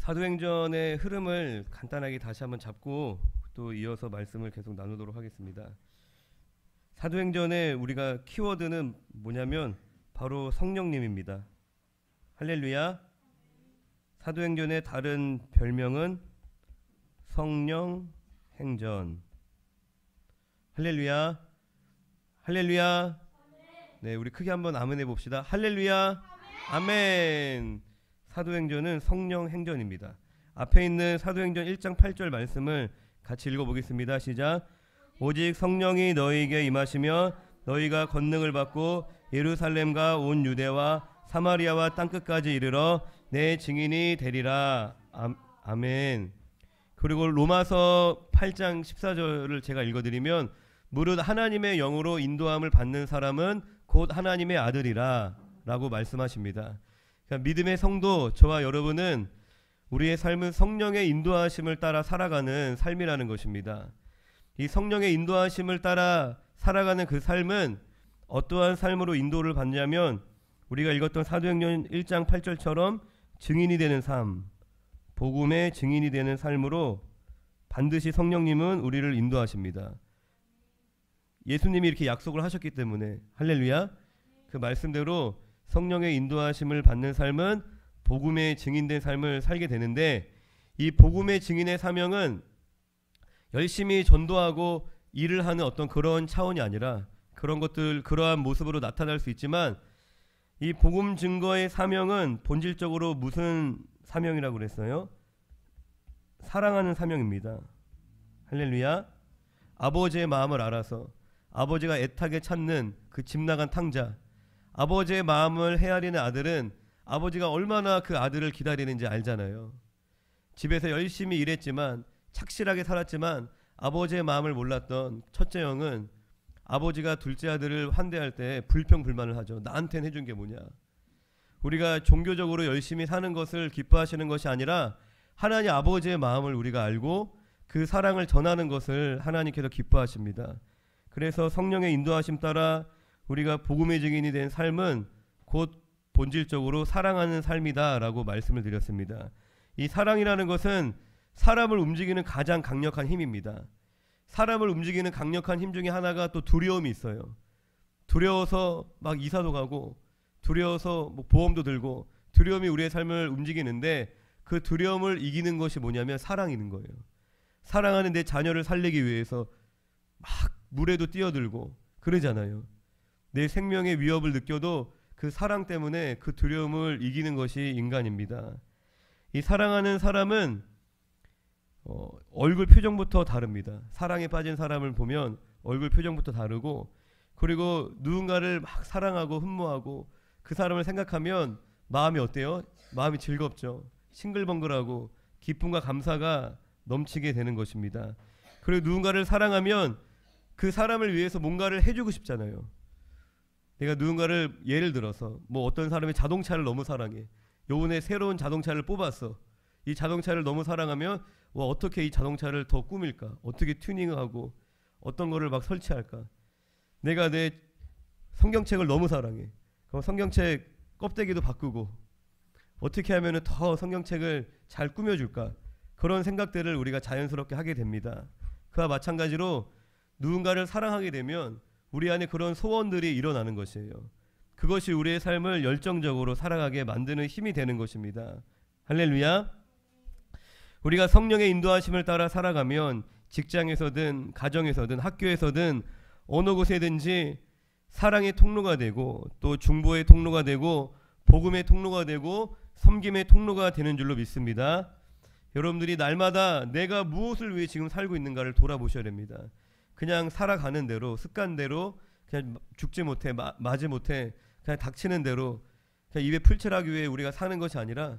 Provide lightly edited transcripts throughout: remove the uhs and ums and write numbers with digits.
사도행전의 흐름을 간단하게 다시 한번 잡고 또 이어서 말씀을 계속 나누도록 하겠습니다. 사도행전의 우리가 키워드는 뭐냐면 바로 성령님입니다. 할렐루야. 사도행전의 다른 별명은 성령행전. 할렐루야. 할렐루야. 네, 우리 크게 한번 아멘 해봅시다. 할렐루야. 아멘. 사도행전은 성령행전입니다. 앞에 있는 사도행전 1장 8절 말씀을 같이 읽어보겠습니다. 시작. 오직 성령이 너희에게 임하시며 너희가 권능을 받고 예루살렘과 온 유대와 사마리아와 땅끝까지 이르러 내 증인이 되리라. 아멘. 그리고 로마서 8장 14절을 제가 읽어드리면 무릇 하나님의 영으로 인도함을 받는 사람은 곧 하나님의 아들이라 라고 말씀하십니다. 그러니까 믿음의 성도 저와 여러분은 우리의 삶은 성령의 인도하심을 따라 살아가는 삶이라는 것입니다. 이 성령의 인도하심을 따라 살아가는 그 삶은 어떠한 삶으로 인도를 받냐면 우리가 읽었던 사도행전 1장 8절처럼 증인이 되는 삶, 복음의 증인이 되는 삶으로 반드시 성령님은 우리를 인도하십니다. 예수님이 이렇게 약속을 하셨기 때문에 할렐루야. 그 말씀대로 성령의 인도하심을 받는 삶은 복음의 증인된 삶을 살게 되는데 이 복음의 증인의 사명은 열심히 전도하고 일을 하는 어떤 그런 차원이 아니라 그런 것들 그러한 모습으로 나타날 수 있지만 이 복음 증거의 사명은 본질적으로 무슨 사명이라고 그랬어요? 사랑하는 사명입니다. 할렐루야. 아버지의 마음을 알아서 아버지가 애타게 찾는 그 집 나간 탕자, 아버지의 마음을 헤아리는 아들은 아버지가 얼마나 그 아들을 기다리는지 알잖아요. 집에서 열심히 일했지만 착실하게 살았지만 아버지의 마음을 몰랐던 첫째 형은 아버지가 둘째 아들을 환대할 때 불평불만을 하죠. 나한테는 해준 게 뭐냐. 우리가 종교적으로 열심히 사는 것을 기뻐하시는 것이 아니라 하나님 아버지의 마음을 우리가 알고 그 사랑을 전하는 것을 하나님께서 기뻐하십니다. 그래서 성령의 인도하심 따라 우리가 복음의 증인이 된 삶은 곧 본질적으로 사랑하는 삶이다 라고 말씀을 드렸습니다. 이 사랑이라는 것은 사람을 움직이는 가장 강력한 힘입니다. 사람을 움직이는 강력한 힘 중에 하나가 또 두려움이 있어요. 두려워서 막 이사도 가고 두려워서 뭐 보험도 들고 두려움이 우리의 삶을 움직이는데 그 두려움을 이기는 것이 뭐냐면 사랑이는 거예요. 사랑하는 내 자녀를 살리기 위해서 막 물에도 뛰어들고 그러잖아요. 내 생명의 위협을 느껴도 그 사랑 때문에 그 두려움을 이기는 것이 인간입니다. 이 사랑하는 사람은 얼굴 표정부터 다릅니다. 사랑에 빠진 사람을 보면 얼굴 표정부터 다르고 그리고 누군가를 막 사랑하고 흠모하고 그 사람을 생각하면 마음이 어때요? 마음이 즐겁죠. 싱글벙글하고 기쁨과 감사가 넘치게 되는 것입니다. 그리고 누군가를 사랑하면 그 사람을 위해서 뭔가를 해주고 싶잖아요. 내가 누군가를 예를 들어서 뭐 어떤 사람이 자동차를 너무 사랑해. 요번에 새로운 자동차를 뽑았어. 이 자동차를 너무 사랑하면 어떻게 이 자동차를 더 꾸밀까? 어떻게 튜닝하고 어떤 거를 막 설치할까? 내가 내 성경책을 너무 사랑해. 그럼 성경책 껍데기도 바꾸고 어떻게 하면 더 성경책을 잘 꾸며줄까? 그런 생각들을 우리가 자연스럽게 하게 됩니다. 그와 마찬가지로 누군가를 사랑하게 되면 우리 안에 그런 소원들이 일어나는 것이에요. 그것이 우리의 삶을 열정적으로 살아가게 만드는 힘이 되는 것입니다. 할렐루야. 우리가 성령의 인도하심을 따라 살아가면 직장에서든 가정에서든 학교에서든 어느 곳에든지 사랑의 통로가 되고 또 중보의 통로가 되고 복음의 통로가 되고 섬김의 통로가 되는 줄로 믿습니다. 여러분들이 날마다 내가 무엇을 위해 지금 살고 있는가를 돌아보셔야 됩니다. 그냥 살아가는 대로 습관대로 그냥 죽지 못해 마지 못해 그냥 닥치는 대로 그냥 입에 풀칠하기 위해 우리가 사는 것이 아니라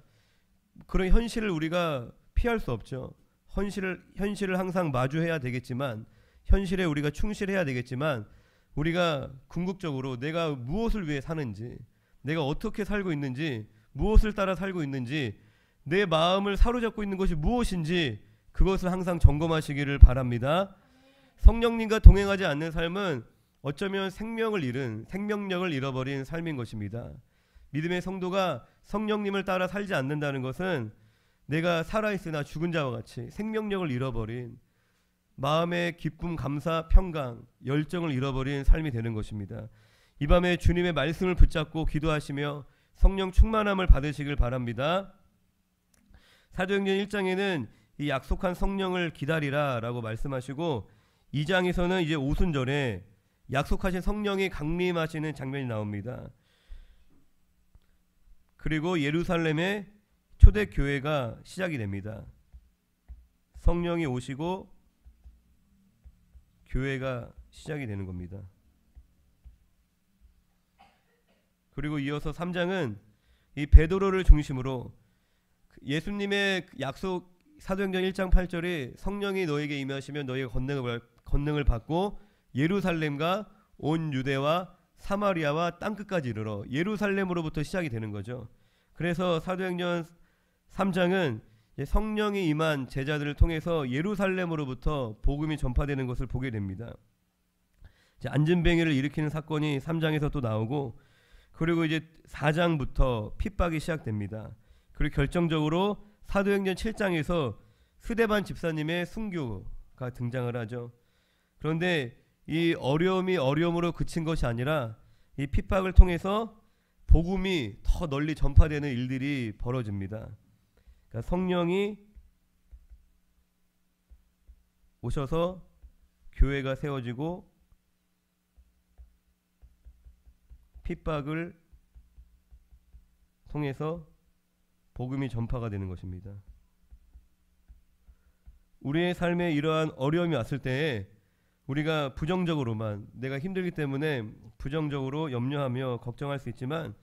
그런 현실을 우리가 피할 수 없죠. 현실을 항상 마주해야 되겠지만 현실에 우리가 충실해야 되겠지만 우리가 궁극적으로 내가 무엇을 위해 사는지 내가 어떻게 살고 있는지 무엇을 따라 살고 있는지 내 마음을 사로잡고 있는 것이 무엇인지 그것을 항상 점검하시기를 바랍니다. 성령님과 동행하지 않는 삶은 어쩌면 생명력을 잃어버린 삶인 것입니다. 믿음의 성도가 성령님을 따라 살지 않는다는 것은 내가 살아있으나 죽은 자와 같이 생명력을 잃어버린, 마음의 기쁨, 감사, 평강, 열정을 잃어버린 삶이 되는 것입니다. 이 밤에 주님의 말씀을 붙잡고 기도하시며 성령 충만함을 받으시길 바랍니다. 사도행전 1장에는 이 약속한 성령을 기다리라 라고 말씀하시고, 2장에서는 이제 오순절에 약속하신 성령이 강림하시는 장면이 나옵니다. 그리고 예루살렘의 초대교회가 시작이 됩니다. 성령이 오시고 교회가 시작이 되는 겁니다. 그리고 이어서 3장은 이 베드로를 중심으로 예수님의 약속, 사도행전 1장 8절이 성령이 너에게 임하시면 너희가 권능을 받고 예루살렘과 온 유대와 사마리아와 땅끝까지 이르러, 예루살렘으로부터 시작이 되는 거죠. 그래서 사도행전 3장은 성령이 임한 제자들을 통해서 예루살렘으로부터 복음이 전파되는 것을 보게 됩니다. 안진뱅이를 일으키는 사건이 3장에서 또 나오고, 그리고 이제 4장부터 핍박이 시작됩니다. 그리고 결정적으로 사도행전 7장에서 스데반 집사님의 순교가 등장을 하죠. 그런데 이 어려움이 어려움으로 그친 것이 아니라 이 핍박을 통해서 복음이 더 널리 전파되는 일들이 벌어집니다. 그러니까 성령이 오셔서 교회가 세워지고 핍박을 통해서 복음이 전파가 되는 것입니다. 우리의 삶에 이러한 어려움이 왔을 때에 우리가 부정적으로만, 내가 힘들기 때문에 부정적으로 염려하며 걱정할 수 있지만,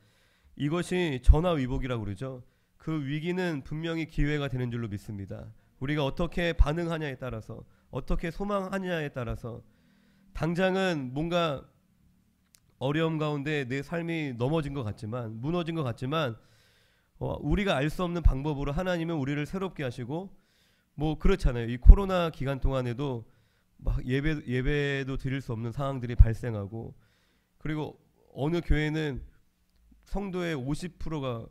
이것이 전화위복이라고 그러죠. 그 위기는 분명히 기회가 되는 줄로 믿습니다. 우리가 어떻게 반응하냐에 따라서, 어떻게 소망하냐에 따라서, 당장은 뭔가 어려움 가운데 내 삶이 넘어진 것 같지만, 무너진 것 같지만, 우리가 알 수 없는 방법으로 하나님은 우리를 새롭게 하시고, 뭐 그렇잖아요. 이 코로나 기간 동안에도 막 예배도 드릴 수 없는 상황들이 발생하고, 그리고 어느 교회는 성도의 50%가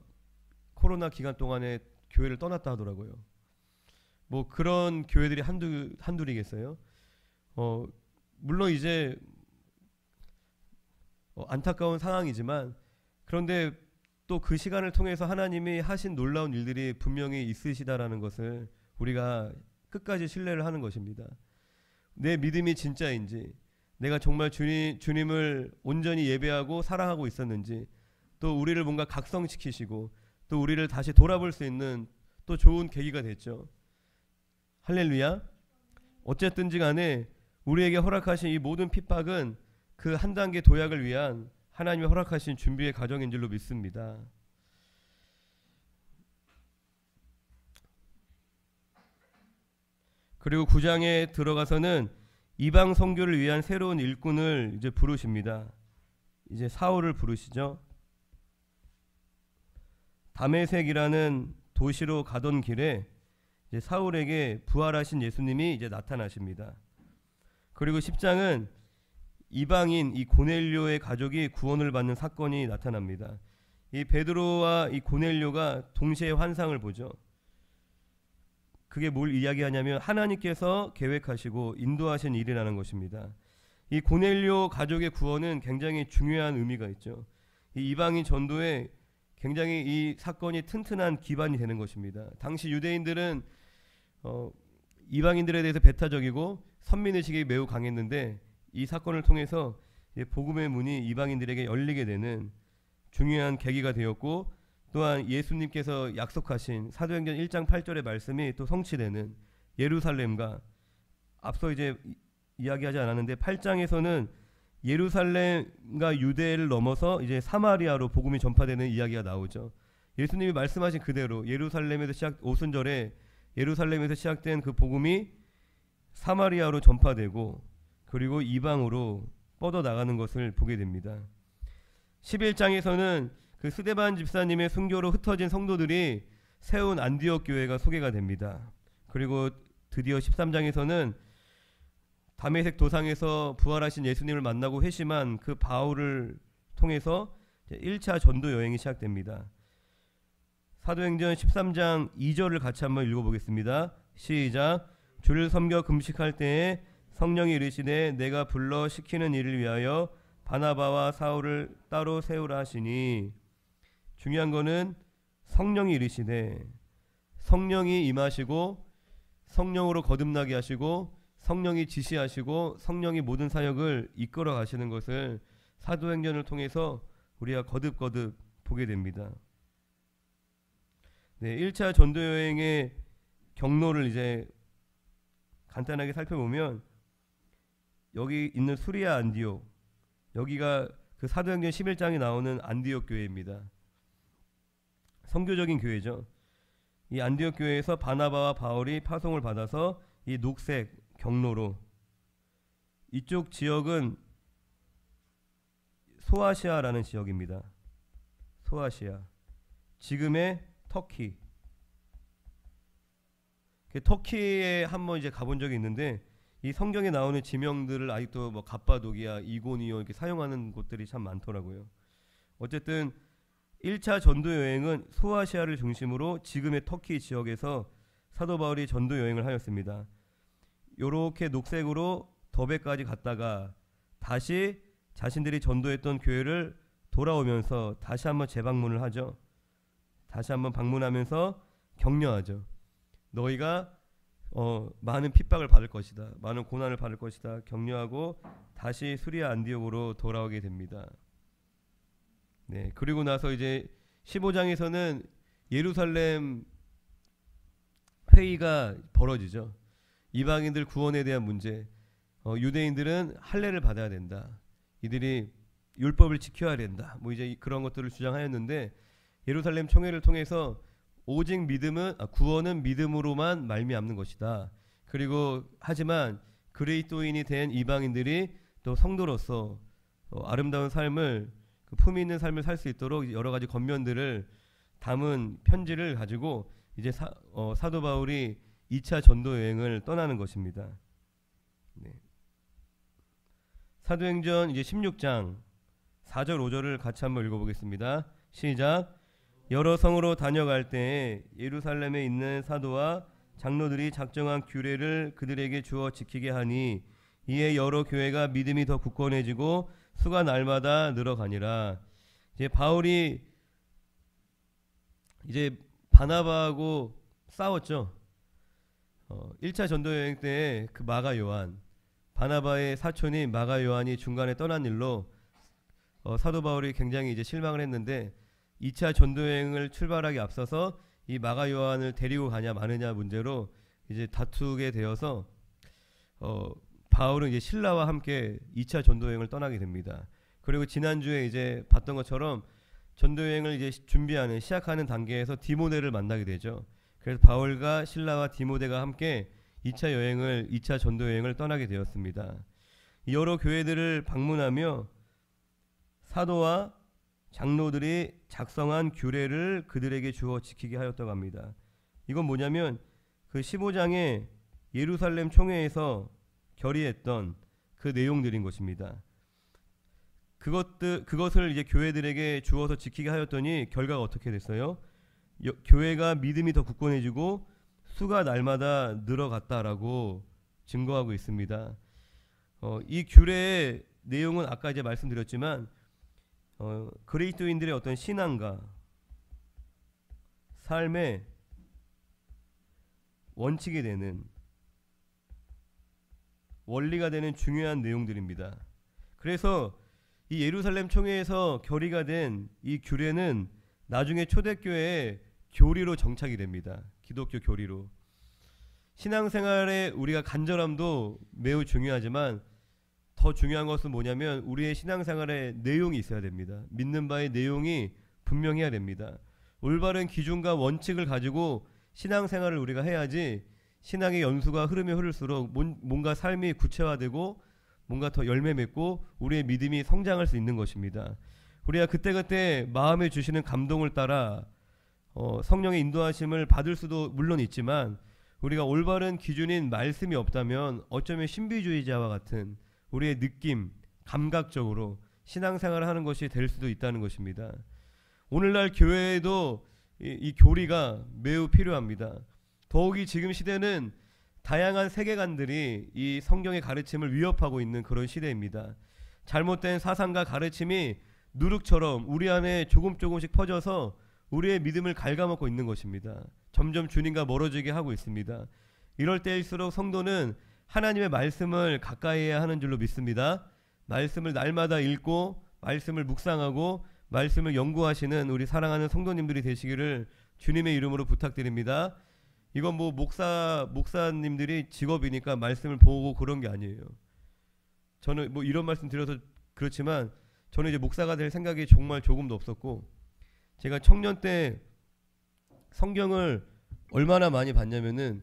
코로나 기간 동안에 교회를 떠났다 하더라고요. 뭐 그런 교회들이 한둘이겠어요? 물론 이제 안타까운 상황이지만, 그런데 또 그 시간을 통해서 하나님이 하신 놀라운 일들이 분명히 있으시다라는 것을 우리가 끝까지 신뢰를 하는 것입니다. 내 믿음이 진짜인지, 내가 정말 주님을 온전히 예배하고 사랑하고 있었는지, 또 우리를 뭔가 각성시키시고 또 우리를 다시 돌아볼 수 있는 또 좋은 계기가 됐죠. 할렐루야. 어쨌든지 간에 우리에게 허락하신 이 모든 핍박은 그 한 단계 도약을 위한 하나님이 허락하신 준비의 과정인 줄로 믿습니다. 그리고 9장에 들어가서는 이방 선교를 위한 새로운 일꾼을 이제 부르십니다. 이제 사울을 부르시죠. 다메섹이라는 도시로 가던 길에 이제 사울에게 부활하신 예수님이 이제 나타나십니다. 그리고 10장은 이방인 이 고넬료의 가족이 구원을 받는 사건이 나타납니다. 이 베드로와 이 고넬료가 동시에 환상을 보죠. 그게 뭘 이야기하냐면 하나님께서 계획하시고 인도하신 일이라는 것입니다. 이 고넬료 가족의 구원은 굉장히 중요한 의미가 있죠. 이 이방인 전도에 굉장히 이 사건이 튼튼한 기반이 되는 것입니다. 당시 유대인들은 이방인들에 대해서 배타적이고 선민의식이 매우 강했는데, 이 사건을 통해서 복음의 문이 이방인들에게 열리게 되는 중요한 계기가 되었고, 또한 예수님께서 약속하신 사도행전 1장 8절의 말씀이 또 성취되는 예루살렘과, 앞서 이제 이야기하지 않았는데 8장에서는 예루살렘과 유대를 넘어서 이제 사마리아로 복음이 전파되는 이야기가 나오죠. 예수님이 말씀하신 그대로 예루살렘에서 오순절에 예루살렘에서 시작된 그 복음이 사마리아로 전파되고, 그리고 이방으로 뻗어나가는 것을 보게 됩니다. 11장에서는 그 스데반 집사님의 순교로 흩어진 성도들이 세운 안디옥 교회가 소개가 됩니다. 그리고 드디어 13장에서는 다메섹 도상에서 부활하신 예수님을 만나고 회심한 그 바울을 통해서 1차 전도 여행이 시작됩니다. 사도행전 13장 2절을 같이 한번 읽어보겠습니다. 시작. 주를 섬겨 금식할 때에 성령이 이르시되 내가 불러 시키는 일을 위하여 바나바와 사울을 따로 세우라 하시니, 중요한 거는 성령이 이르시되, 성령이 임하시고 성령으로 거듭나게 하시고 성령이 지시하시고 성령이 모든 사역을 이끌어 가시는 것을 사도행전을 통해서 우리가 거듭거듭 보게 됩니다. 네, 1차 전도 여행의 경로를 이제 간단하게 살펴보면, 여기 있는 수리아 안디옥, 여기가 그 사도행전 11장에 나오는 안디옥 교회입니다. 선교적인 교회죠. 이 안디옥 교회에서 바나바와 바울이 파송을 받아서 이 녹색 경로로, 이쪽 지역은 소아시아라는 지역입니다. 소아시아, 지금의 터키. 터키에 한번 이제 가본 적이 있는데, 이 성경에 나오는 지명들을 아직도 뭐 갑바도기아, 이고니온 이렇게 사용하는 곳들이 참 많더라고요. 어쨌든 1차 전도 여행은 소아시아를 중심으로 지금의 터키 지역에서 사도 바울이 전도 여행을 하였습니다. 요렇게 녹색으로 더베까지 갔다가 다시 자신들이 전도했던 교회를 돌아오면서 다시 한번 재방문을 하죠. 다시 한번 방문하면서 격려하죠. 너희가 많은 핍박을 받을 것이다, 많은 고난을 받을 것이다 격려하고 다시 수리아 안디옥으로 돌아오게 됩니다. 네, 그리고 나서 이제 15장에서는 예루살렘 회의가 벌어지죠. 이방인들 구원에 대한 문제, 유대인들은 할례를 받아야 된다, 이들이 율법을 지켜야 된다, 뭐 이제 그런 것들을 주장하였는데, 예루살렘 총회를 통해서 오직 구원은 믿음으로만 말미암는 것이다. 그리고 하지만 그리스도인이 된 이방인들이 또 성도로서 아름다운 삶을, 품위 있는 삶을 살 수 있도록 여러 가지 권면들을 담은 편지를 가지고 이제 사도 바울이 2차 전도 여행을 떠나는 것입니다. 네. 사도행전 이제 16장 4절 5절을 같이 한번 읽어보겠습니다. 시작. 여러 성으로 다녀갈 때에 예루살렘에 있는 사도와 장로들이 작정한 규례를 그들에게 주어 지키게 하니, 이에 여러 교회가 믿음이 더 굳건해지고 수가 날마다 늘어가니라. 이제 바울이 이제 바나바하고 싸웠죠. 1차 전도 여행 때 그 마가 요한, 바나바의 사촌인 마가 요한이 중간에 떠난 일로 사도 바울이 굉장히 이제 실망을 했는데, 2차 전도 여행을 출발하기 앞서서 이 마가 요한을 데리고 가냐 마느냐 문제로 이제 다투게 되어서 바울은 이제 신라와 함께 2차 전도 여행을 떠나게 됩니다. 그리고 지난주에 이제 봤던 것처럼 전도 여행을 이제 시작하는 단계에서 디모데를 만나게 되죠. 그래서 바울과 신라와 디모데가 함께 2차 전도 여행을 떠나게 되었습니다. 여러 교회들을 방문하며 사도와 장로들이 작성한 규례를 그들에게 주어 지키게 하였다고 합니다. 이건 뭐냐면 그 15장에 예루살렘 총회에서 결의했던 그 내용들인 것입니다. 그것을 이제 교회들에게 주어서 지키게 하였더니 결과가 어떻게 됐어요? 교회가 믿음이 더 굳건해지고 수가 날마다 늘어갔다라고 증거하고 있습니다. 이 규례의 내용은 아까 이제 말씀드렸지만, 그리스도인들의 어떤 신앙과 삶의 원칙이 되는, 원리가 되는 중요한 내용들입니다. 그래서 이 예루살렘 총회에서 결의가 된 이 규례는 나중에 초대교회의 교리로 정착이 됩니다. 기독교 교리로. 신앙생활에 우리가 간절함도 매우 중요하지만 더 중요한 것은 뭐냐면 우리의 신앙생활에 내용이 있어야 됩니다. 믿는 바의 내용이 분명해야 됩니다. 올바른 기준과 원칙을 가지고 신앙생활을 우리가 해야지 신앙의 연수가 흐르면 흐를수록 뭔가 삶이 구체화되고 뭔가 더 열매 맺고 우리의 믿음이 성장할 수 있는 것입니다. 우리가 그때그때 마음에 주시는 감동을 따라 성령의 인도하심을 받을 수도 물론 있지만, 우리가 올바른 기준인 말씀이 없다면 어쩌면 신비주의자와 같은 우리의 느낌, 감각적으로 신앙생활을 하는 것이 될 수도 있다는 것입니다. 오늘날 교회에도 이 교리가 매우 필요합니다. 더욱이 지금 시대는 다양한 세계관들이 이 성경의 가르침을 위협하고 있는 그런 시대입니다. 잘못된 사상과 가르침이 누룩처럼 우리 안에 조금씩 퍼져서 우리의 믿음을 갉아먹고 있는 것입니다. 점점 주님과 멀어지게 하고 있습니다. 이럴 때일수록 성도는 하나님의 말씀을 가까이 해야 하는 줄로 믿습니다. 말씀을 날마다 읽고 말씀을 묵상하고 말씀을 연구하시는 우리 사랑하는 성도님들이 되시기를 주님의 이름으로 부탁드립니다. 이건 뭐 목사님들이 직업이니까 말씀을 보고 그런 게 아니에요. 저는 뭐 이런 말씀 드려서 그렇지만 저는 이제 목사가 될 생각이 정말 조금도 없었고, 제가 청년 때 성경을 얼마나 많이 봤냐면은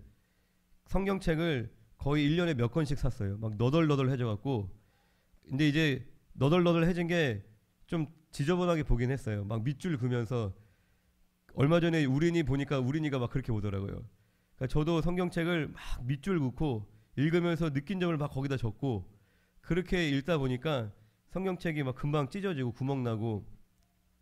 성경책을 거의 1년에 몇 권씩 샀어요. 막 너덜너덜해져 갖고. 근데 이제 너덜너덜해진 게 좀 지저분하게 보긴 했어요. 막 밑줄 그면서. 얼마 전에 우린이 보니까 우린이가 막 그렇게 오더라고요. 그러니까 저도 성경책을 막 밑줄 긋고 읽으면서 느낀 점을 막 거기다 적고, 그렇게 읽다 보니까 성경책이 막 금방 찢어지고 구멍 나고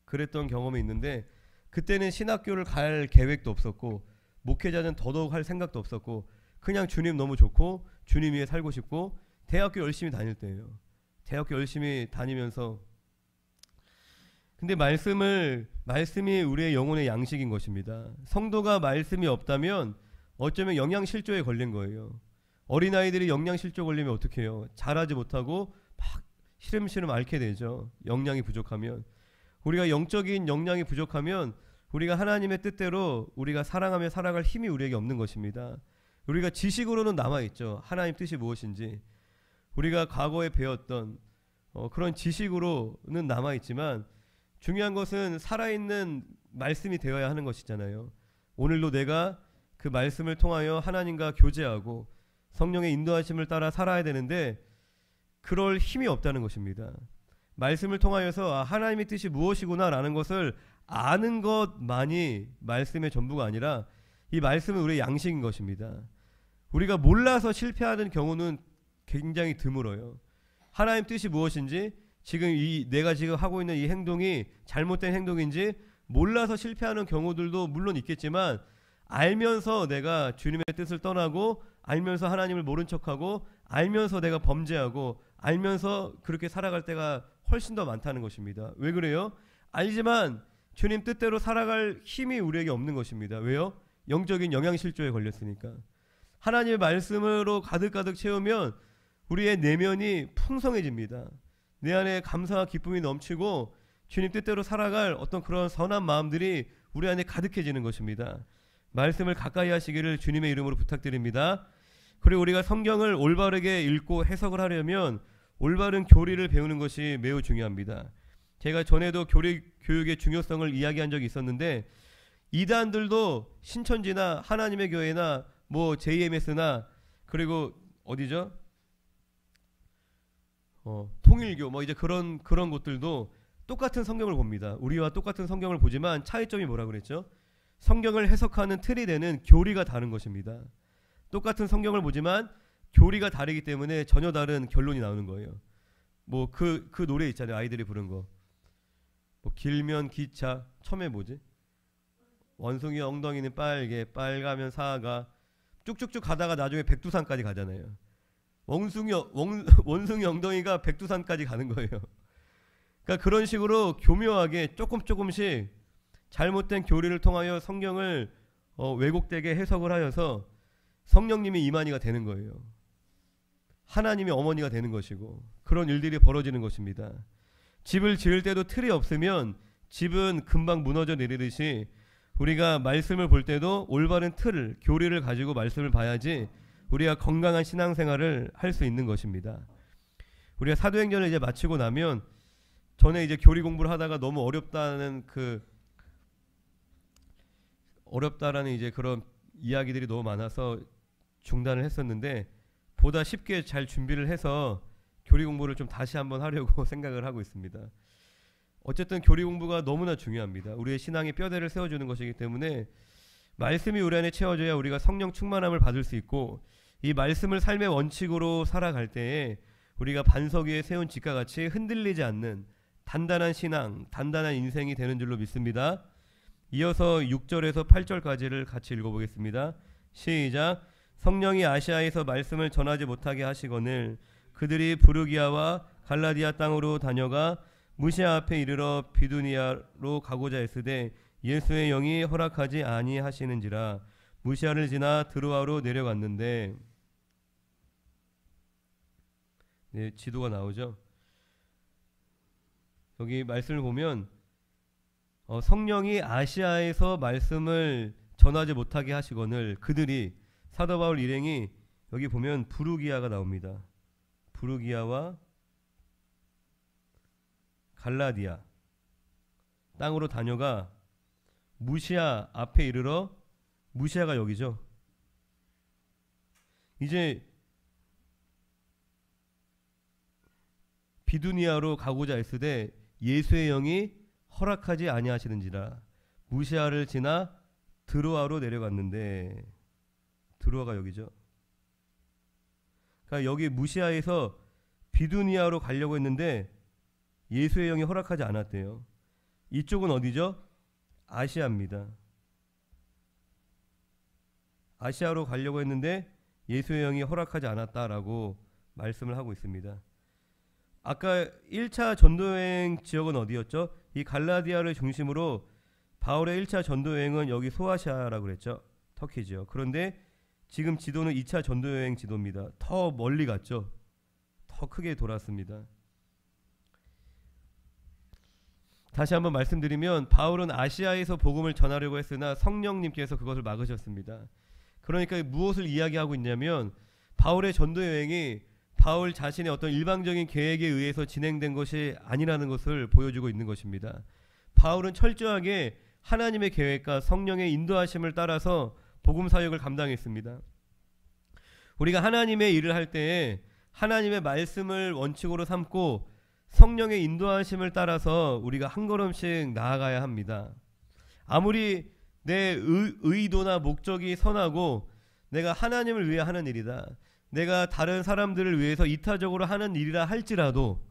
그랬던 경험이 있는데, 그때는 신학교를 갈 계획도 없었고 목회자는 더더욱 할 생각도 없었고 그냥 주님 너무 좋고 주님 위에 살고 싶고 대학교 열심히 다닐 때예요. 대학교 열심히 다니면서, 근데 말씀이 우리의 영혼의 양식인 것입니다. 성도가 말씀이 없다면 어쩌면 영양실조에 걸린 거예요. 어린아이들이 영양실조 걸리면 어떻게 해요? 자라지 못하고 막 시름시름 앓게 되죠. 영양이 부족하면. 우리가 영적인 영양이 부족하면 우리가 하나님의 뜻대로 우리가 사랑하며 살아갈 힘이 우리에게 없는 것입니다. 우리가 지식으로는 남아있죠. 하나님 뜻이 무엇인지 우리가 과거에 배웠던 그런 지식으로는 남아있지만, 중요한 것은 살아있는 말씀이 되어야 하는 것이잖아요. 오늘도 내가 그 말씀을 통하여 하나님과 교제하고 성령의 인도하심을 따라 살아야 되는데 그럴 힘이 없다는 것입니다. 말씀을 통하여서 하나님의 뜻이 무엇이구나 라는 것을 아는 것만이 말씀의 전부가 아니라 이 말씀은 우리의 양식인 것입니다. 우리가 몰라서 실패하는 경우는 굉장히 드물어요. 하나님 뜻이 무엇인지, 지금 내가 지금 하고 있는 이 행동이 잘못된 행동인지 몰라서 실패하는 경우들도 물론 있겠지만, 알면서 내가 주님의 뜻을 떠나고 알면서 하나님을 모른 척하고 알면서 내가 범죄하고 알면서 그렇게 살아갈 때가 훨씬 더 많다는 것입니다. 왜 그래요? 알지만 주님 뜻대로 살아갈 힘이 우리에게 없는 것입니다. 왜요? 영적인 영양실조에 걸렸으니까. 하나님의 말씀으로 가득가득 채우면 우리의 내면이 풍성해집니다. 내 안에 감사와 기쁨이 넘치고 주님 뜻대로 살아갈 어떤 그런 선한 마음들이 우리 안에 가득해지는 것입니다. 말씀을 가까이 하시기를 주님의 이름으로 부탁드립니다. 그리고 우리가 성경을 올바르게 읽고 해석을 하려면 올바른 교리를 배우는 것이 매우 중요합니다. 제가 전에도 교육의 중요성을 이야기한 적이 있었는데, 이단들도 신천지나 하나님의 교회나 뭐 JMS나 그리고 어디죠? 통일교 뭐 이제 그런 곳들도 똑같은 성경을 봅니다. 우리와 똑같은 성경을 보지만 차이점이 뭐라 그랬죠? 성경을 해석하는 틀이 되는 교리가 다른 것입니다. 똑같은 성경을 보지만 교리가 다르기 때문에 전혀 다른 결론이 나오는 거예요. 뭐 그 노래 있잖아요. 아이들이 부른 거. 뭐 길면 기차, 처음에 뭐지? 원숭이 엉덩이는 빨개, 빨가면 사가, 쭉쭉쭉 가다가 나중에 백두산까지 가잖아요. 원숭이 엉덩이가 백두산까지 가는 거예요. 그러니까 그런 식으로 교묘하게 조금씩 잘못된 교리를 통하여 성경을 왜곡되게 해석을 하여서 성령님이 이만희가 되는 거예요. 하나님이 어머니가 되는 것이고 그런 일들이 벌어지는 것입니다. 집을 지을 때도 틀이 없으면 집은 금방 무너져 내리듯이 우리가 말씀을 볼 때도 올바른 틀, 교리를 가지고 말씀을 봐야지 우리가 건강한 신앙생활을 할 수 있는 것입니다. 우리가 사도행전을 이제 마치고 나면, 전에 이제 교리 공부를 하다가 너무 어렵다는 어렵다라는 이제 그런 이야기들이 너무 많아서 중단을 했었는데, 보다 쉽게 잘 준비를 해서 교리 공부를 좀 다시 한번 하려고 생각을 하고 있습니다. 어쨌든 교리 공부가 너무나 중요합니다. 우리의 신앙의 뼈대를 세워주는 것이기 때문에 말씀이 우리 안에 채워져야 우리가 성령 충만함을 받을 수 있고, 이 말씀을 삶의 원칙으로 살아갈 때에 우리가 반석 위에 세운 집과 같이 흔들리지 않는 단단한 신앙, 단단한 인생이 되는 줄로 믿습니다. 이어서 6절에서 8절까지를 같이 읽어보겠습니다. 시작. 성령이 아시아에서 말씀을 전하지 못하게 하시거늘 그들이 부르기아와 갈라디아 땅으로 다녀가 무시아 앞에 이르러 비두니아로 가고자 했으되 예수의 영이 허락하지 아니하시는지라 무시아를 지나 드로아로 내려갔는데, 네, 지도가 나오죠. 여기 말씀을 보면 성령이 아시아에서 말씀을 전하지 못하게 하시거늘 그들이, 사도 바울 일행이, 여기 보면 부르기아가 나옵니다. 부르기아와 갈라디아 땅으로 다녀가 무시아 앞에 이르러, 무시아가 여기죠. 이제 비두니아로 가고자 했으되 예수의 영이 허락하지 아니하시는지라 무시아를 지나 드로아로 내려갔는데, 드로아가 여기죠. 그러니까 여기 무시아에서 비두니아로 가려고 했는데 예수의 영이 허락하지 않았대요. 이쪽은 어디죠? 아시아입니다. 아시아로 가려고 했는데 예수의 영이 허락하지 않았다라고 말씀을 하고 있습니다. 아까 1차 전도여행 지역은 어디였죠? 이 갈라디아를 중심으로 바울의 1차 전도여행은 여기 소아시아라고 그랬죠. 터키죠. 그런데 지금 지도는 2차 전도여행 지도입니다. 더 멀리 갔죠. 더 크게 돌았습니다. 다시 한번 말씀드리면 바울은 아시아에서 복음을 전하려고 했으나 성령님께서 그것을 막으셨습니다. 그러니까 무엇을 이야기하고 있냐면 바울의 전도여행이 바울 자신의 어떤 일방적인 계획에 의해서 진행된 것이 아니라는 것을 보여주고 있는 것입니다. 바울은 철저하게 하나님의 계획과 성령의 인도하심을 따라서 복음 사역을 감당했습니다. 우리가 하나님의 일을 할 때에 하나님의 말씀을 원칙으로 삼고 성령의 인도하심을 따라서 우리가 한 걸음씩 나아가야 합니다. 아무리 내 의도나 목적이 선하고 내가 하나님을 위해 하는 일이다, 내가 다른 사람들을 위해서 이타적으로 하는 일이라 할지라도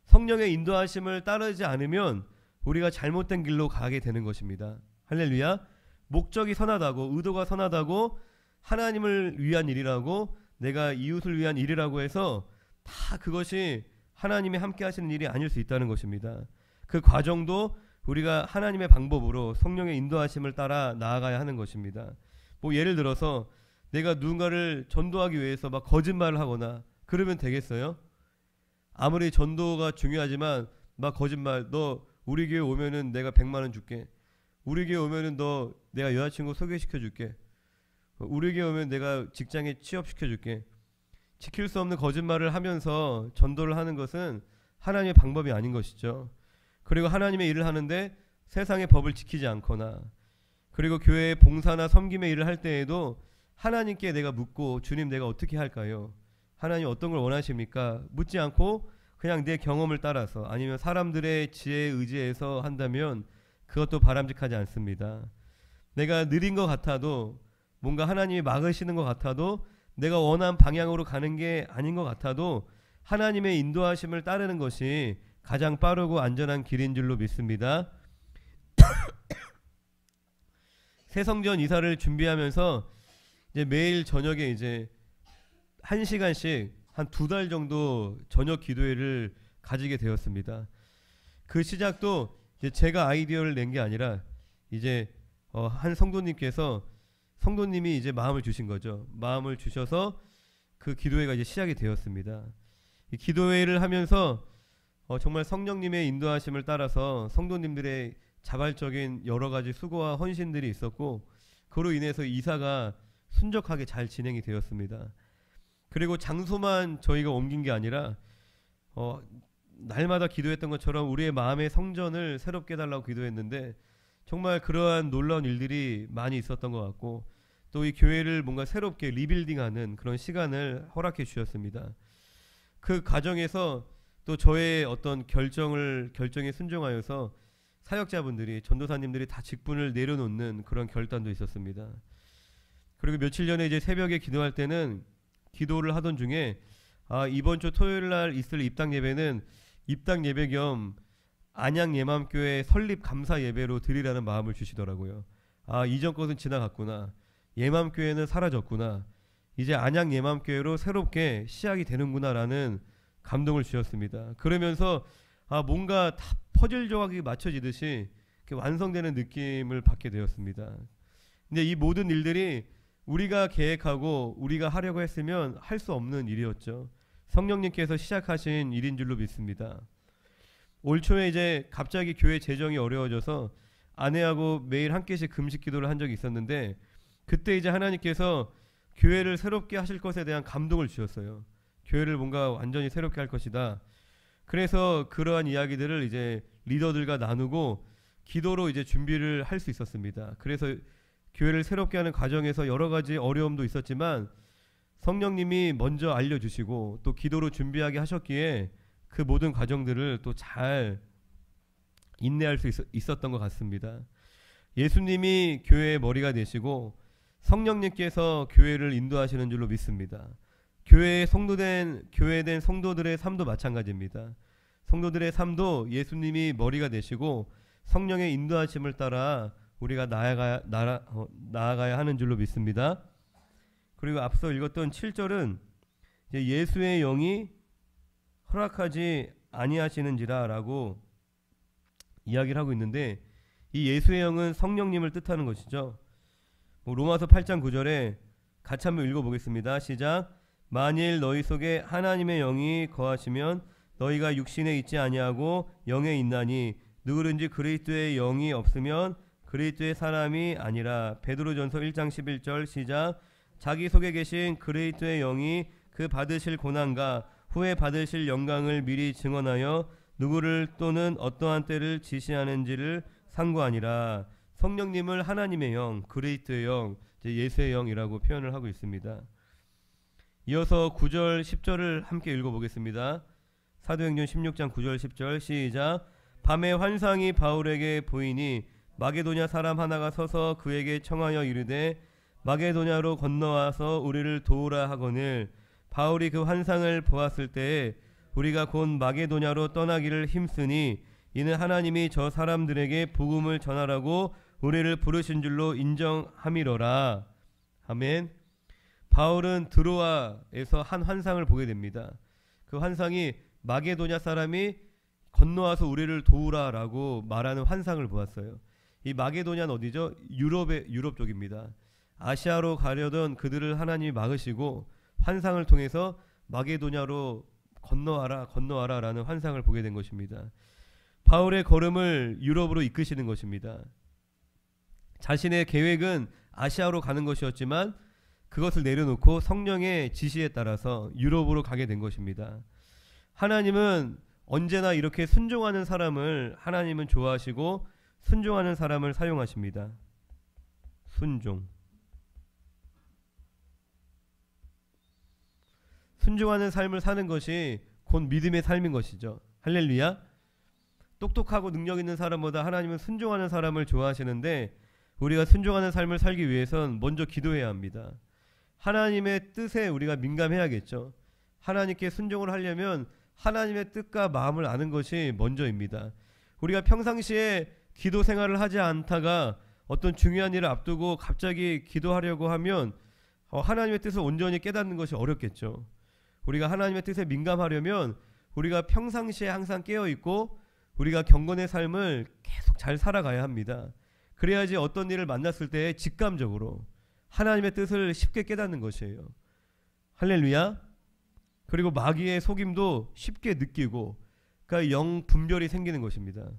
성령의 인도하심을 따르지 않으면 우리가 잘못된 길로 가게 되는 것입니다. 할렐루야. 목적이 선하다고, 의도가 선하다고, 하나님을 위한 일이라고, 내가 이웃을 위한 일이라고 해서 다 그것이 하나님이 함께 하시는 일이 아닐 수 있다는 것입니다. 그 과정도 우리가 하나님의 방법으로 성령의 인도하심을 따라 나아가야 하는 것입니다. 뭐 예를 들어서 내가 누군가를 전도하기 위해서 막 거짓말을 하거나 그러면 되겠어요? 아무리 전도가 중요하지만 막 거짓말, 너 우리 교회 오면은 내가 100만 원 줄게, 우리 교회 오면은 너 내가 여자친구 소개시켜 줄게, 우리 교회 오면 내가 직장에 취업시켜 줄게, 지킬 수 없는 거짓말을 하면서 전도를 하는 것은 하나님의 방법이 아닌 것이죠. 그리고 하나님의 일을 하는데 세상의 법을 지키지 않거나, 그리고 교회의 봉사나 섬김의 일을 할 때에도 하나님께 내가 묻고, 주님 내가 어떻게 할까요? 하나님 어떤 걸 원하십니까? 묻지 않고 그냥 내 경험을 따라서, 아니면 사람들의 지혜에 의지해서 한다면 그것도 바람직하지 않습니다. 내가 느린 것 같아도, 뭔가 하나님이 막으시는 것 같아도, 내가 원한 방향으로 가는 게 아닌 것 같아도 하나님의 인도하심을 따르는 것이 가장 빠르고 안전한 길인 줄로 믿습니다. 새성전 이사를 준비하면서 이제 매일 저녁에 이제 1시간씩 한 2달 정도 저녁 기도회를 가지게 되었습니다. 그 시작도 이제 제가 아이디어를 낸 게 아니라 이제 한 성도님이 이제 마음을 주신 거죠. 마음을 주셔서 그 기도회가 이제 시작이 되었습니다. 이 기도회를 하면서 정말 성령님의 인도하심을 따라서 성도님들의 자발적인 여러 가지 수고와 헌신들이 있었고, 그로 인해서 이사가 순적하게 잘 진행이 되었습니다. 그리고 장소만 저희가 옮긴 게 아니라 날마다 기도했던 것처럼 우리의 마음의 성전을 새롭게 해달라고 기도했는데 정말 그러한 놀라운 일들이 많이 있었던 것 같고, 또 이 교회를 뭔가 새롭게 리빌딩하는 그런 시간을 허락해 주셨습니다. 그 과정에서 또 저의 어떤 결정에 순종하여서 사역자분들이, 전도사님들이 다 직분을 내려놓는 그런 결단도 있었습니다. 그리고 며칠 전에 이제 새벽에 기도할 때는 기도를 하던 중에 이번 주 토요일 날 있을 입당 예배는 입당 예배 겸 안양 예맘교회 설립 감사 예배로 드리라는 마음을 주시더라고요. 아, 이전 것은 지나갔구나. 예맘교회는 사라졌구나. 이제 안양 예맘교회로 새롭게 시작이 되는구나라는 감동을 주셨습니다. 그러면서 뭔가 다 퍼즐 조각이 맞춰지듯이 완성되는 느낌을 받게 되었습니다. 근데 이 모든 일들이 우리가 계획하고 우리가 하려고 했으면 할 수 없는 일이었죠. 성령님께서 시작하신 일인 줄로 믿습니다. 올 초에 이제 갑자기 교회 재정이 어려워져서 아내하고 매일 한 끼씩 금식 기도를 한 적이 있었는데, 그때 이제 하나님께서 교회를 새롭게 하실 것에 대한 감동을 주셨어요. 교회를 뭔가 완전히 새롭게 할 것이다. 그래서 그러한 이야기들을 이제 리더들과 나누고 기도로 이제 준비를 할 수 있었습니다. 그래서 교회를 새롭게 하는 과정에서 여러 가지 어려움도 있었지만 성령님이 먼저 알려주시고 또 기도로 준비하게 하셨기에 그 모든 과정들을 또 잘 인내할 수 있었던 것 같습니다. 예수님이 교회의 머리가 되시고 성령님께서 교회를 인도하시는 줄로 믿습니다. 교회된 성도들의 삶도 마찬가지입니다. 성도들의 삶도 예수님이 머리가 되시고 성령의 인도하심을 따라 우리가 나아가야 하는 줄로 믿습니다. 그리고 앞서 읽었던 7절은 예수의 영이 허락하지 아니하시는지라 라고 이야기를 하고 있는데, 이 예수의 영은 성령님을 뜻하는 것이죠. 로마서 8장 9절에 같이 한번 읽어보겠습니다. 시작. 만일 너희 속에 하나님의 영이 거하시면 너희가 육신에 있지 아니하고 영에 있나니 누구든지 그리스도의 영이 없으면 그리스도의 사람이 아니라. 베드로전서 1장 11절 시작. 자기 속에 계신 그리스도의 영이 그 받으실 고난과 후에 받으실 영광을 미리 증언하여 누구를 또는 어떠한 때를 지시하는지를 상고하니라. 성령님을 하나님의 영, 그리스도의 영, 예수의 영이라고 표현을 하고 있습니다. 이어서 9절 10절을 함께 읽어보겠습니다. 사도행전 16장 9절 10절 시작. 밤에 환상이 바울에게 보이니 마게도냐 사람 하나가 서서 그에게 청하여 이르되 마게도냐로 건너와서 우리를 도우라 하거늘, 바울이 그 환상을 보았을 때에 우리가 곧 마게도냐로 떠나기를 힘쓰니 이는 하나님이 저 사람들에게 복음을 전하라고 우리를 부르신 줄로 인정함이로라. 아멘. 바울은 드로아에서 한 환상을 보게 됩니다. 그 환상이 마게도냐 사람이 건너와서 우리를 도우라 라고 말하는 환상을 보았어요. 이 마게도냐는 어디죠? 유럽 쪽입니다. 아시아로 가려던 그들을 하나님이 막으시고 환상을 통해서 마게도냐로 건너와라 라는 환상을 보게 된 것입니다. 바울의 걸음을 유럽으로 이끄시는 것입니다. 자신의 계획은 아시아로 가는 것이었지만 그것을 내려놓고 성령의 지시에 따라서 유럽으로 가게 된 것입니다. 하나님은 언제나 이렇게 순종하는 사람을 하나님은 좋아하시고 순종하는 사람을 사용하십니다. 순종하는 삶을 사는 것이 곧 믿음의 삶인 것이죠. 할렐루야. 똑똑하고 능력 있는 사람보다 하나님은 순종하는 사람을 좋아하시는데, 우리가 순종하는 삶을 살기 위해선 먼저 기도해야 합니다. 하나님의 뜻에 우리가 민감해야겠죠. 하나님께 순종을 하려면 하나님의 뜻과 마음을 아는 것이 먼저입니다. 우리가 평상시에 기도 생활을 하지 않다가 어떤 중요한 일을 앞두고 갑자기 기도하려고 하면 하나님의 뜻을 온전히 깨닫는 것이 어렵겠죠. 우리가 하나님의 뜻에 민감하려면 우리가 평상시에 항상 깨어있고 우리가 경건의 삶을 계속 잘 살아가야 합니다. 그래야지 어떤 일을 만났을 때 직감적으로 하나님의 뜻을 쉽게 깨닫는 것이에요. 할렐루야. 그리고 마귀의 속임도 쉽게 느끼고, 그러니까 영 분별이 생기는 것입니다.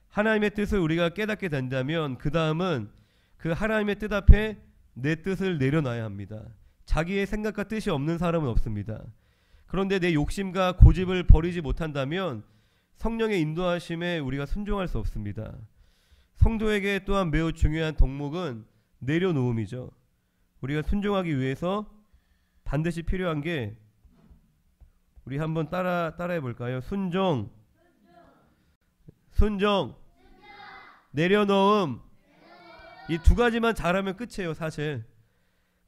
하나님의 뜻을 우리가 깨닫게 된다면 그 다음은 그 하나님의 뜻 앞에 내 뜻을 내려놔야 합니다. 자기의 생각과 뜻이 없는 사람은 없습니다. 그런데 내 욕심과 고집을 버리지 못한다면 성령의 인도하심에 우리가 순종할 수 없습니다. 성도에게 또한 매우 중요한 덕목은 내려놓음이죠. 우리가 순종하기 위해서 반드시 필요한 게, 우리 한번 따라해 볼까요? 순종, 내려놓음. 이 두 가지만 잘하면 끝이에요, 사실.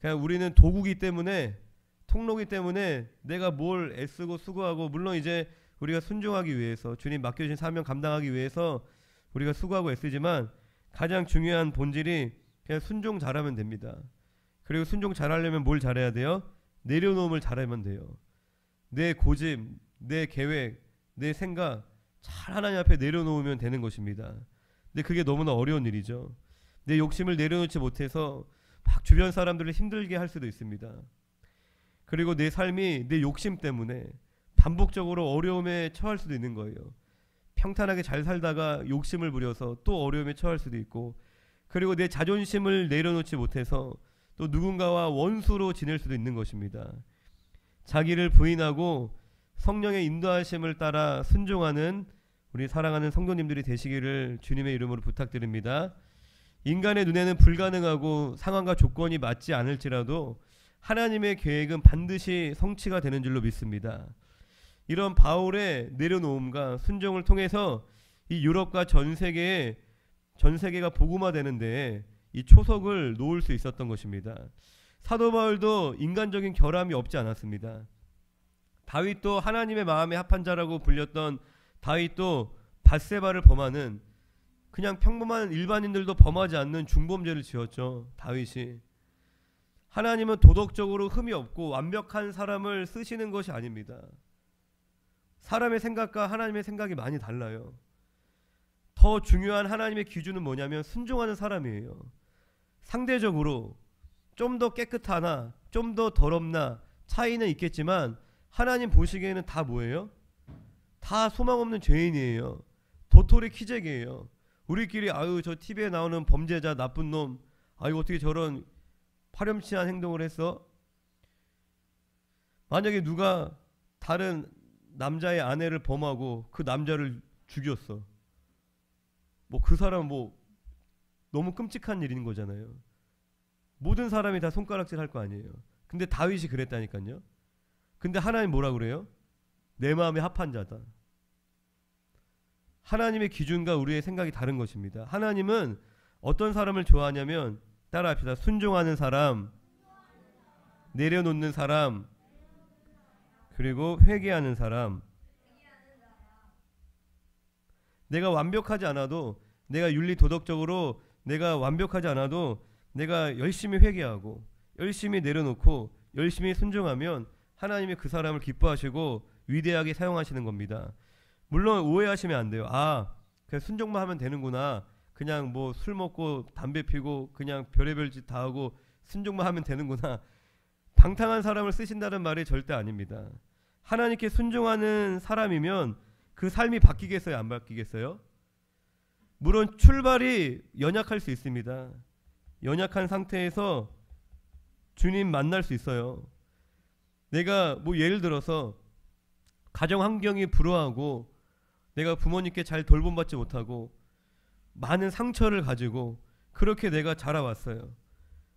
그냥 우리는 도구기 때문에, 통로기 때문에 내가 뭘 애쓰고 수고하고, 물론 이제 우리가 순종하기 위해서, 주님 맡겨주신 사명 감당하기 위해서 우리가 수고하고 애쓰지만 가장 중요한 본질이 그냥 순종 잘하면 됩니다. 그리고 순종 잘하려면 뭘 잘해야 돼요? 내려놓음을 잘하면 돼요. 내 고집, 내 계획, 내 생각 잘 하나님 앞에 내려놓으면 되는 것입니다. 근데 그게 너무나 어려운 일이죠. 내 욕심을 내려놓지 못해서 막 주변 사람들을 힘들게 할 수도 있습니다. 그리고 내 삶이 내 욕심 때문에 반복적으로 어려움에 처할 수도 있는 거예요. 평탄하게 잘 살다가 욕심을 부려서 또 어려움에 처할 수도 있고, 그리고 내 자존심을 내려놓지 못해서 또 누군가와 원수로 지낼 수도 있는 것입니다. 자기를 부인하고 성령의 인도하심을 따라 순종하는 우리 사랑하는 성도님들이 되시기를 주님의 이름으로 부탁드립니다. 인간의 눈에는 불가능하고 상황과 조건이 맞지 않을지라도 하나님의 계획은 반드시 성취가 되는 줄로 믿습니다. 이런 바울의 내려놓음과 순종을 통해서 이 유럽과 전 세계가 복음화되는데 이 초석을 놓을 수 있었던 것입니다. 사도 바울도 인간적인 결함이 없지 않았습니다. 다윗도 하나님의 마음에 합한 자라고 불렸던 다윗도 밧세바를 범하는, 그냥 평범한 일반인들도 범하지 않는 중범죄를 지었죠. 다윗이. 하나님은 도덕적으로 흠이 없고 완벽한 사람을 쓰시는 것이 아닙니다. 사람의 생각과 하나님의 생각이 많이 달라요. 더 중요한 하나님의 기준은 뭐냐면 순종하는 사람이에요. 상대적으로 좀 더 깨끗하나 좀 더 더럽나 차이는 있겠지만 하나님 보시기에는 다 뭐예요? 다 소망 없는 죄인이에요. 도토리 키재기예요. 우리끼리 아유 저 TV에 나오는 범죄자 나쁜 놈, 아유 어떻게 저런 파렴치한 행동을 했어? 만약에 누가 다른 남자의 아내를 범하고 그 남자를 죽였어, 뭐 그 사람은 뭐 너무 끔찍한 일인 거잖아요. 모든 사람이 다 손가락질 할 거 아니에요. 근데 다윗이 그랬다니까요. 근데 하나님 뭐라 그래요? 내 마음에 합한 자다. 하나님의 기준과 우리의 생각이 다른 것입니다. 하나님은 어떤 사람을 좋아하냐면, 따라합시다. 순종하는 사람, 내려놓는 사람, 그리고 회개하는 사람. 내가 완벽하지 않아도, 내가 윤리 도덕적으로 내가 완벽하지 않아도 내가 열심히 회개하고 열심히 내려놓고 열심히 순종하면 하나님이 그 사람을 기뻐하시고 위대하게 사용하시는 겁니다. 물론 오해하시면 안 돼요. 아, 그냥 순종만 하면 되는구나. 그냥 뭐 술 먹고 담배 피고 그냥 별의별 짓 다 하고 순종만 하면 되는구나. 방탕한 사람을 쓰신다는 말이 절대 아닙니다. 하나님께 순종하는 사람이면 그 삶이 바뀌겠어요? 안 바뀌겠어요? 물론 출발이 연약할 수 있습니다. 연약한 상태에서 주님 만날 수 있어요. 내가 뭐 예를 들어서 가정 환경이 불우하고 내가 부모님께 잘 돌봄받지 못하고 많은 상처를 가지고 그렇게 내가 자라왔어요.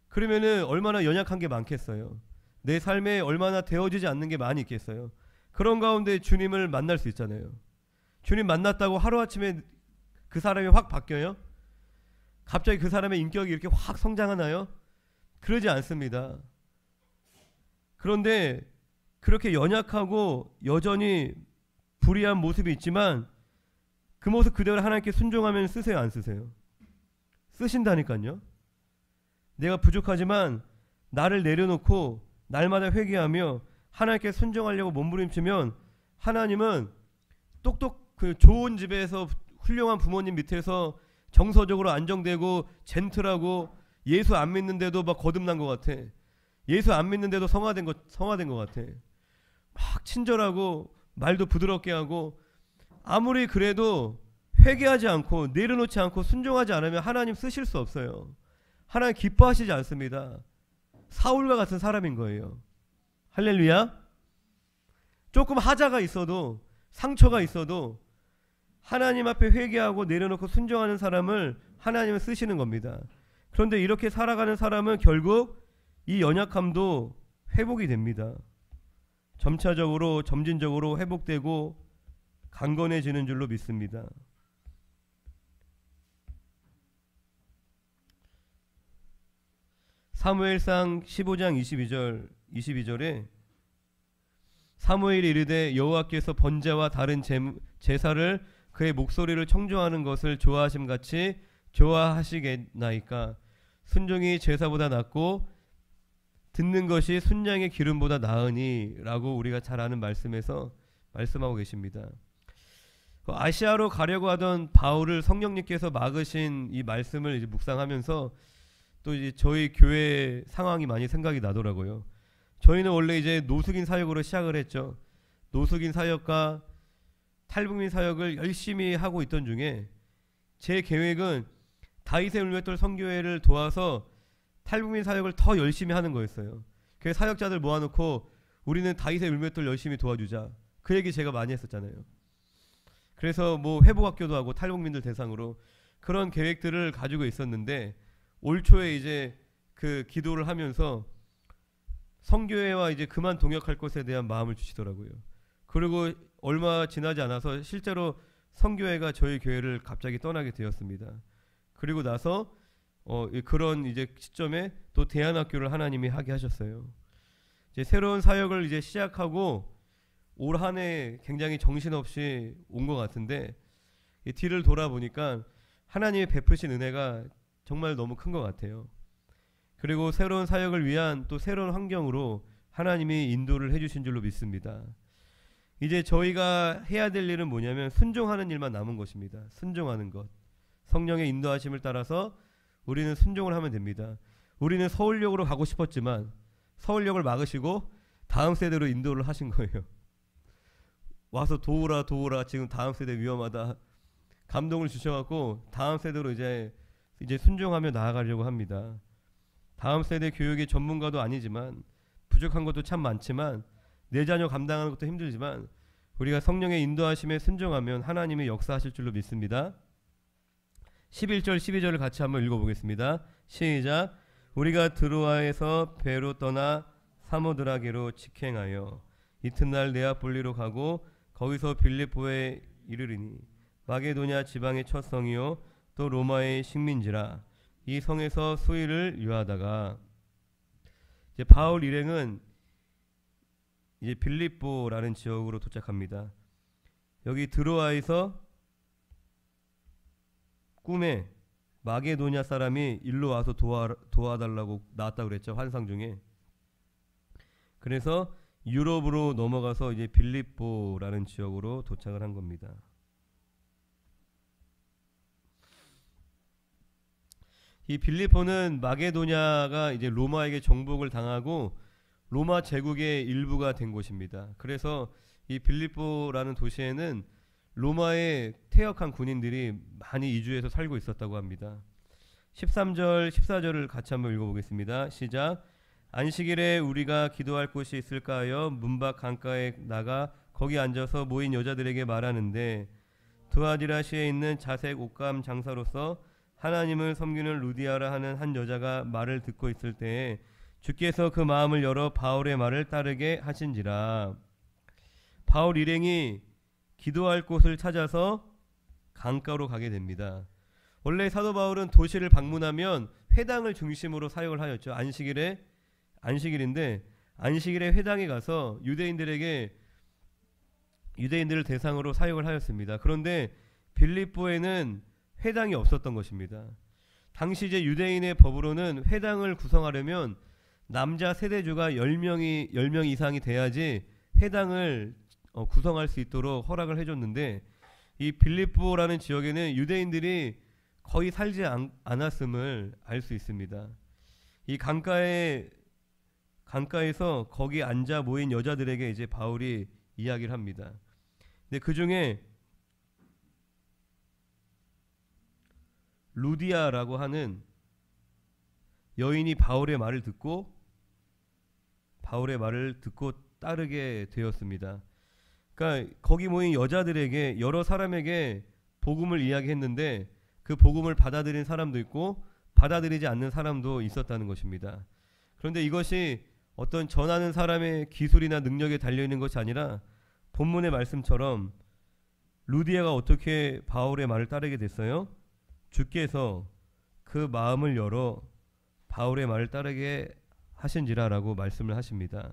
그러면은 얼마나 연약한 게 많겠어요. 내 삶에 얼마나 되어지지 않는 게 많이 있겠어요. 그런 가운데 주님을 만날 수 있잖아요. 주님 만났다고 하루아침에 그 사람이 확 바뀌어요? 갑자기 그 사람의 인격이 이렇게 확 성장하나요? 그러지 않습니다. 그런데 그렇게 연약하고 여전히 불의한 모습이 있지만 그 모습 그대로 하나님께 순종하면 쓰세요, 안 쓰세요? 쓰신다니까요. 내가 부족하지만 나를 내려놓고 날마다 회개하며 하나님께 순종하려고 몸부림치면 하나님은 그 좋은 집에서 훌륭한 부모님 밑에서 정서적으로 안정되고 젠틀하고 예수 안 믿는데도 막 거듭난 것 같아. 예수 안 믿는데도 성화된 것 같아. 막 친절하고 말도 부드럽게 하고, 아무리 그래도 회개하지 않고 내려놓지 않고 순종하지 않으면 하나님 쓰실 수 없어요. 하나님 기뻐하시지 않습니다. 사울과 같은 사람인 거예요. 할렐루야. 조금 하자가 있어도, 상처가 있어도 하나님 앞에 회개하고 내려놓고 순종하는 사람을 하나님은 쓰시는 겁니다. 그런데 이렇게 살아가는 사람은 결국 이 연약함도 회복이 됩니다. 점차적으로 점진적으로 회복되고 강건해지는 줄로 믿습니다. 사무엘상 15장 22절에 사무엘이 이르되 여호와께서 번제와 다른 제사를 그의 목소리를 청종하는 것을 좋아하심 같이 좋아하시겠나이까. 순종이 제사보다 낫고 듣는 것이 순양의 기름보다 나으니 라고 우리가 잘 아는 말씀에서 말씀하고 계십니다. 아시아로 가려고 하던 바울을 성령님께서 막으신 이 말씀을 이제 묵상하면서 또 이제 저희 교회 상황이 많이 생각이 나더라고요. 저희는 원래 이제 노숙인 사역으로 시작을 했죠. 노숙인 사역과 탈북민 사역을 열심히 하고 있던 중에 제 계획은 다윗의 울맷돌 선교회를 도와서 탈북민 사역을 더 열심히 하는 거였어요. 그래서 사역자들 모아놓고 우리는 다윗의 울맷돌 열심히 도와주자. 그 얘기 제가 많이 했었잖아요. 그래서 뭐 회복학교도 하고 탈북민들 대상으로 그런 계획들을 가지고 있었는데 올 초에 이제 그 기도를 하면서 선교회와 이제 그만 동역할 것에 대한 마음을 주시더라고요. 그리고 얼마 지나지 않아서 실제로 선교회가 저희 교회를 갑자기 떠나게 되었습니다. 그리고 나서 그런 이제 시점에 또 대안학교를 하나님이 하게 하셨어요. 이제 새로운 사역을 이제 시작하고 올 한 해 굉장히 정신없이 온 것 같은데 이 뒤를 돌아보니까 하나님이 베푸신 은혜가 정말 너무 큰 것 같아요. 그리고 새로운 사역을 위한 또 새로운 환경으로 하나님이 인도를 해주신 줄로 믿습니다. 이제 저희가 해야 될 일은 뭐냐면 순종하는 일만 남은 것입니다. 순종하는 것. 성령의 인도하심을 따라서 우리는 순종을 하면 됩니다. 우리는 서울역으로 가고 싶었지만 서울역을 막으시고 다음 세대로 인도를 하신 거예요. 와서 도우라 지금 다음 세대 위험하다 감동을 주셔갖고 다음 세대로 이제 순종하며 나아가려고 합니다. 다음 세대 교육의 전문가도 아니지만 부족한 것도 참 많지만 내 자녀 감당하는 것도 힘들지만 우리가 성령의 인도하심에 순종하면 하나님이 역사하실 줄로 믿습니다. 11절 12절을 같이 한번 읽어보겠습니다. 시작. 우리가 드로아에서 배로 떠나 사모드라게로 직행하여 이튿날 네아폴리로 가고 거기서 빌립보에 이르리니 마게도냐 지방의 첫 성이요 또 로마의 식민지라. 이 성에서 수일을 유하다가 이제 바울 일행은 이제 빌립보라는 지역으로 도착합니다. 여기 드로아에서 꿈에 마게도냐 사람이 일로 와서 도와달라고 나왔다고 그랬죠. 환상 중에. 그래서 유럽으로 넘어가서 이제 빌립보라는 지역으로 도착을 한 겁니다. 이 빌립보는 마게도냐가 이제 로마에게 정복을 당하고 로마 제국의 일부가 된 곳입니다. 그래서 이 빌립보라는 도시에는 로마에 퇴역한 군인들이 많이 이주해서 살고 있었다고 합니다. 13절 14절을 같이 한번 읽어보겠습니다. 시작. 안식일에 우리가 기도할 곳이 있을까 하여 문밖 강가에 나가 거기 앉아서 모인 여자들에게 말하는데 두아디라시에 있는 자색 옷감 장사로서 하나님을 섬기는 루디아라 하는 한 여자가 말을 듣고 있을 때에 주께서 그 마음을 열어 바울의 말을 따르게 하신지라. 바울 일행이 기도할 곳을 찾아서 강가로 가게 됩니다. 원래 사도 바울은 도시를 방문하면 회당을 중심으로 사역을 하였죠. 안식일인데 안식일에 회당에 가서 유대인들을 대상으로 사역을 하였습니다. 그런데 빌립보에는 회당이 없었던 것입니다. 당시 이제 유대인의 법으로는 회당을 구성하려면 남자 세대주가 10명 이상이 돼야지 회당을 구성할 수 있도록 허락을 해줬는데 이 빌립보라는 지역에는 유대인들이 거의 살지 않았음을 알 수 있습니다. 이 강가에서 거기 앉아 모인 여자들에게 이제 바울이 이야기를 합니다. 근데 그 중에 루디아라고 하는 여인이 바울의 말을 듣고 따르게 되었습니다. 그러니까 거기 모인 여자들에게 여러 사람에게 복음을 이야기했는데 그 복음을 받아들인 사람도 있고 받아들이지 않는 사람도 있었다는 것입니다. 그런데 이것이 어떤 전하는 사람의 기술이나 능력에 달려있는 것이 아니라 본문의 말씀처럼 루디아가 어떻게 바울의 말을 따르게 됐어요? 주께서 그 마음을 열어 바울의 말을 따르게 하신지라라고 말씀을 하십니다.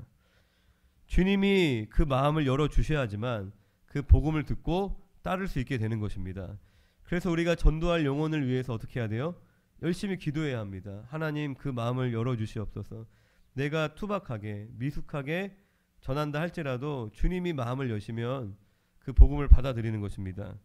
주님이 그 마음을 열어주셔야지만 그 복음을 듣고 따를 수 있게 되는 것입니다. 그래서 우리가 전도할 영혼을 위해서 어떻게 해야 돼요? 열심히 기도해야 합니다. 하나님 그 마음을 열어주시옵소서. 내가 투박하게 미숙하게 전한다 할지라도 주님이 마음을 여시면 그 복음을 받아들이는 것입니다.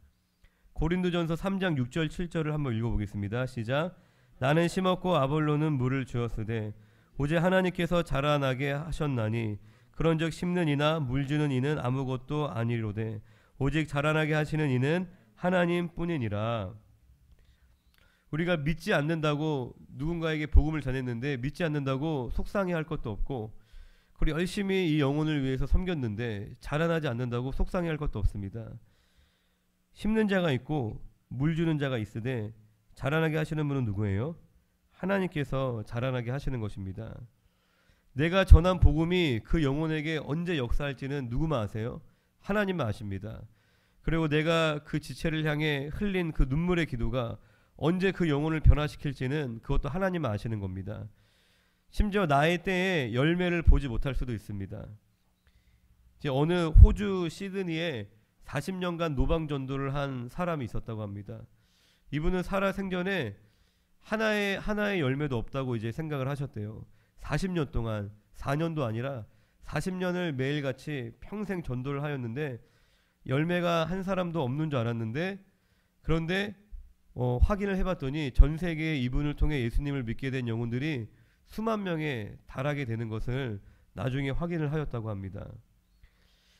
고린도전서 3장 6절 7절을 한번 읽어보겠습니다. 시작. 나는 심었고 아볼로는 물을 주었으되 오직 하나님께서 자라나게 하셨나니 그런즉 심는 이나 물 주는 이는 아무것도 아니로되 오직 자라나게 하시는 이는 하나님뿐이니라. 우리가 믿지 않는다고 누군가에게 복음을 전했는데 믿지 않는다고 속상해할 것도 없고, 그리고 열심히 이 영혼을 위해서 섬겼는데 자라나지 않는다고 속상해할 것도 없습니다. 심는 자가 있고 물 주는 자가 있으되 자라나게 하시는 분은 누구예요? 하나님께서 자라나게 하시는 것입니다. 내가 전한 복음이 그 영혼에게 언제 역사할지는 누구만 아세요? 하나님만 아십니다. 그리고 내가 그 지체를 향해 흘린 그 눈물의 기도가 언제 그 영혼을 변화시킬지는 그것도 하나님만 아시는 겁니다. 심지어 나의 때에 열매를 보지 못할 수도 있습니다. 이제 어느 호주 시드니에 40년간 노방 전도를 한 사람이 있었다고 합니다. 이분은 살아 생전에 하나의 열매도 없다고 이제 생각을 하셨대요. 40년 동안 4년도 아니라 40년을 매일같이 평생 전도를 하였는데 열매가 한 사람도 없는 줄 알았는데, 그런데 확인을 해봤더니 전 세계에 이분을 통해 예수님을 믿게 된 영혼들이 수만 명에 달하게 되는 것을 나중에 확인을 하였다고 합니다.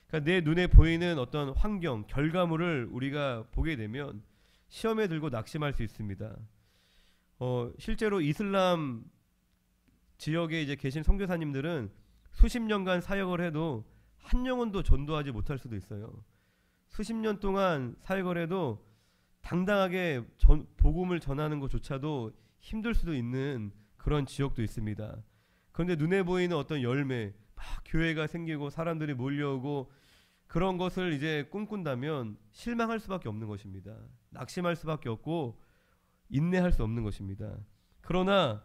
그러니까 내 눈에 보이는 어떤 환경, 결과물을 우리가 보게 되면 시험에 들고 낙심할 수 있습니다. 실제로 이슬람 지역에 이제 계신 선교사님들은 수십 년간 사역을 해도 한 영혼도 전도하지 못할 수도 있어요. 수십 년 동안 사역을 해도 당당하게 복음을 전하는 것조차도 힘들 수도 있는 그런 지역도 있습니다. 그런데 눈에 보이는 어떤 열매, 막 교회가 생기고 사람들이 몰려오고 그런 것을 이제 꿈꾼다면 실망할 수밖에 없는 것입니다. 낙심할 수밖에 없고 인내할 수 없는 것입니다. 그러나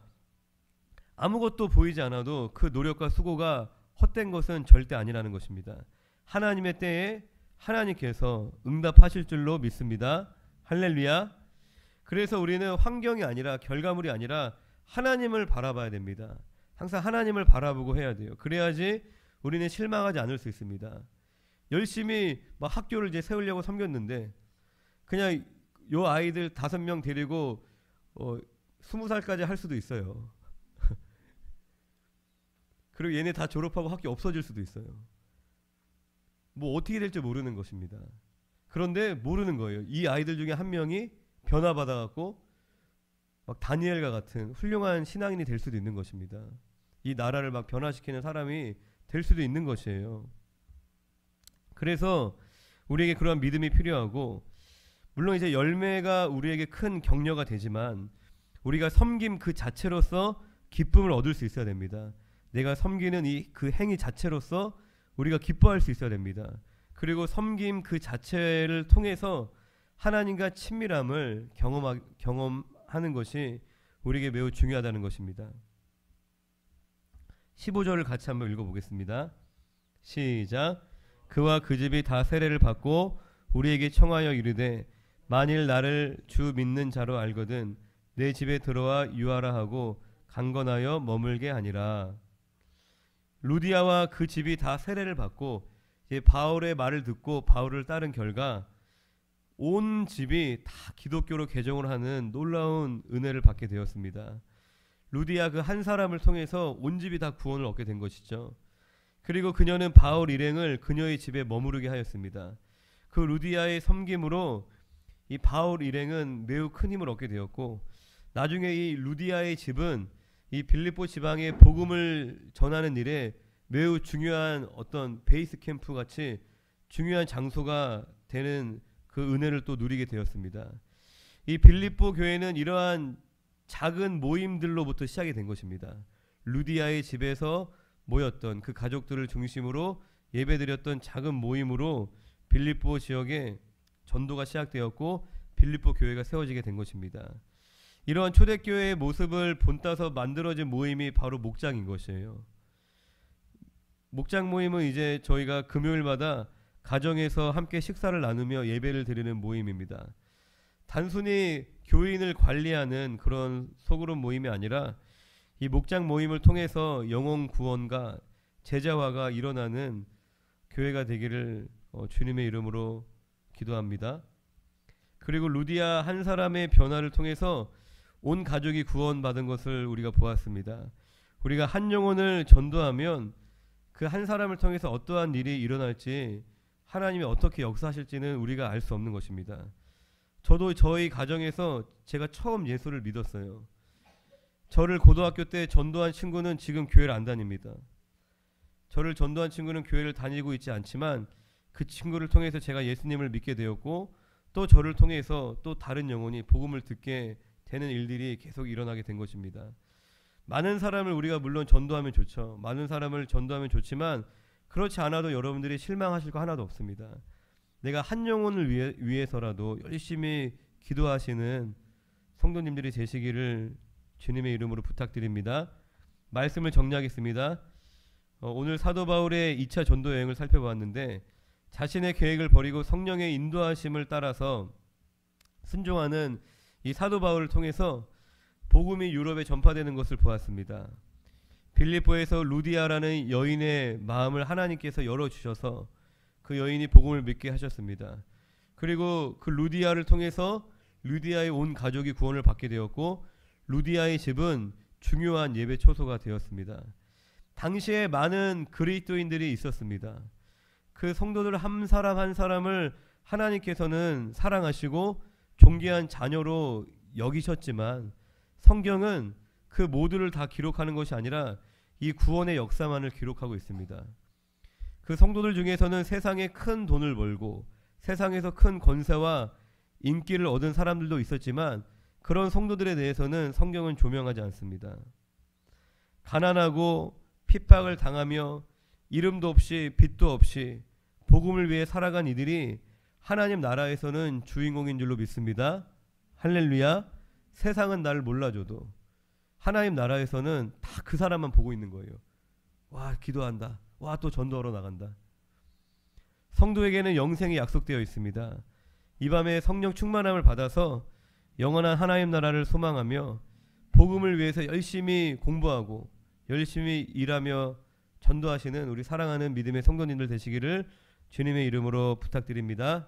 아무것도 보이지 않아도 그 노력과 수고가 헛된 것은 절대 아니라는 것입니다. 하나님의 때에 하나님께서 응답하실 줄로 믿습니다. 할렐루야. 그래서 우리는 환경이 아니라 결과물이 아니라 하나님을 바라봐야 됩니다. 항상 하나님을 바라보고 해야 돼요. 그래야지 우리는 실망하지 않을 수 있습니다. 열심히 막 학교를 이제 세우려고 섬겼는데 그냥 요 아이들 5명 데리고 20살까지 할 수도 있어요. 그리고 얘네 다 졸업하고 학교 없어질 수도 있어요. 뭐 어떻게 될지 모르는 것입니다. 그런데 모르는 거예요. 이 아이들 중에 한 명이 변화받아갖고 막 다니엘과 같은 훌륭한 신앙인이 될 수도 있는 것입니다. 이 나라를 막 변화시키는 사람이 될 수도 있는 것이에요. 그래서 우리에게 그러한 믿음이 필요하고, 물론 이제 열매가 우리에게 큰 격려가 되지만 우리가 섬김 그 자체로서 기쁨을 얻을 수 있어야 됩니다. 내가 섬기는 그 행위 자체로서 우리가 기뻐할 수 있어야 됩니다. 그리고 섬김 그 자체를 통해서 하나님과 친밀함을 경험하는 것이 우리에게 매우 중요하다는 것입니다. 15절을 같이 한번 읽어보겠습니다. 시작. 그와 그 집이 다 세례를 받고 우리에게 청하여 이르되 만일 나를 주 믿는 자로 알거든 내 집에 들어와 유하라 하고 강건하여 머물게 하니라. 루디아와 그 집이 다 세례를 받고 바울의 말을 듣고 바울을 따른 결과 온 집이 다 기독교로 개종을 하는 놀라운 은혜를 받게 되었습니다. 루디아 그 한 사람을 통해서 온 집이 다 구원을 얻게 된 것이죠. 그리고 그녀는 바울 일행을 그녀의 집에 머무르게 하였습니다. 그 루디아의 섬김으로 이 바울 일행은 매우 큰 힘을 얻게 되었고, 나중에 이 루디아의 집은 이 빌립보 지방의 복음을 전하는 일에 매우 중요한 어떤 베이스 캠프 같이 중요한 장소가 되는 그 은혜를 또 누리게 되었습니다. 이 빌립보 교회는 이러한 작은 모임들로부터 시작이 된 것입니다. 루디아의 집에서 모였던 그 가족들을 중심으로 예배드렸던 작은 모임으로 빌립보 지역에 전도가 시작되었고 빌립보 교회가 세워지게 된 것입니다. 이러한 초대교회의 모습을 본따서 만들어진 모임이 바로 목장인 것이에요. 목장 모임은 이제 저희가 금요일마다 가정에서 함께 식사를 나누며 예배를 드리는 모임입니다. 단순히 교인을 관리하는 그런 소그룹 모임이 아니라 이 목장 모임을 통해서 영혼 구원과 제자화가 일어나는 교회가 되기를 주님의 이름으로 기도합니다. 그리고 루디아 한 사람의 변화를 통해서 온 가족이 구원받은 것을 우리가 보았습니다. 우리가 한 영혼을 전도하면 그 한 사람을 통해서 어떠한 일이 일어날지, 하나님이 어떻게 역사하실지는 우리가 알 수 없는 것입니다. 저도 저희 가정에서 제가 처음 예수를 믿었어요. 저를 고등학교 때 전도한 친구는 지금 교회를 안 다닙니다. 저를 전도한 친구는 교회를 다니고 있지 않지만 그 친구를 통해서 제가 예수님을 믿게 되었고, 또 저를 통해서 또 다른 영혼이 복음을 듣게 되는 일들이 계속 일어나게 된 것입니다. 많은 사람을 우리가 물론 전도하면 좋죠. 많은 사람을 전도하면 좋지만 그렇지 않아도 여러분들이 실망하실 거 하나도 없습니다. 내가 한 영혼을 위해서라도 열심히 기도하시는 성도님들이 되시기를 주님의 이름으로 부탁드립니다. 말씀을 정리하겠습니다. 오늘 사도 바울의 2차 전도 여행을 살펴봤는데, 자신의 계획을 버리고 성령의 인도하심을 따라서 순종하는 이 사도 바울을 통해서 복음이 유럽에 전파되는 것을 보았습니다. 빌립보에서 루디아라는 여인의 마음을 하나님께서 열어주셔서 그 여인이 복음을 믿게 하셨습니다. 그리고 그 루디아를 통해서 루디아의 온 가족이 구원을 받게 되었고, 루디아의 집은 중요한 예배 초소가 되었습니다. 당시에 많은 그리스도인들이 있었습니다. 그 성도들 한 사람 한 사람을 하나님께서는 사랑하시고 존귀한 자녀로 여기셨지만, 성경은 그 모두를 다 기록하는 것이 아니라 이 구원의 역사만을 기록하고 있습니다. 그 성도들 중에서는 세상에 큰 돈을 벌고 세상에서 큰 권세와 인기를 얻은 사람들도 있었지만, 그런 성도들에 대해서는 성경은 조명하지 않습니다. 가난하고 핍박을 당하며 이름도 없이 빚도 없이 복음을 위해 살아간 이들이 하나님 나라에서는 주인공인 줄로 믿습니다. 할렐루야. 세상은 나를 몰라줘도 하나님 나라에서는 다 그 사람만 보고 있는 거예요. 와, 기도한다. 와, 또 전도하러 나간다. 성도에게는 영생이 약속되어 있습니다. 이 밤에 성령 충만함을 받아서 영원한 하나님 나라를 소망하며 복음을 위해서 열심히 공부하고 열심히 일하며 전도하시는 우리 사랑하는 믿음의 성도님들 되시기를 주님의 이름으로 부탁드립니다.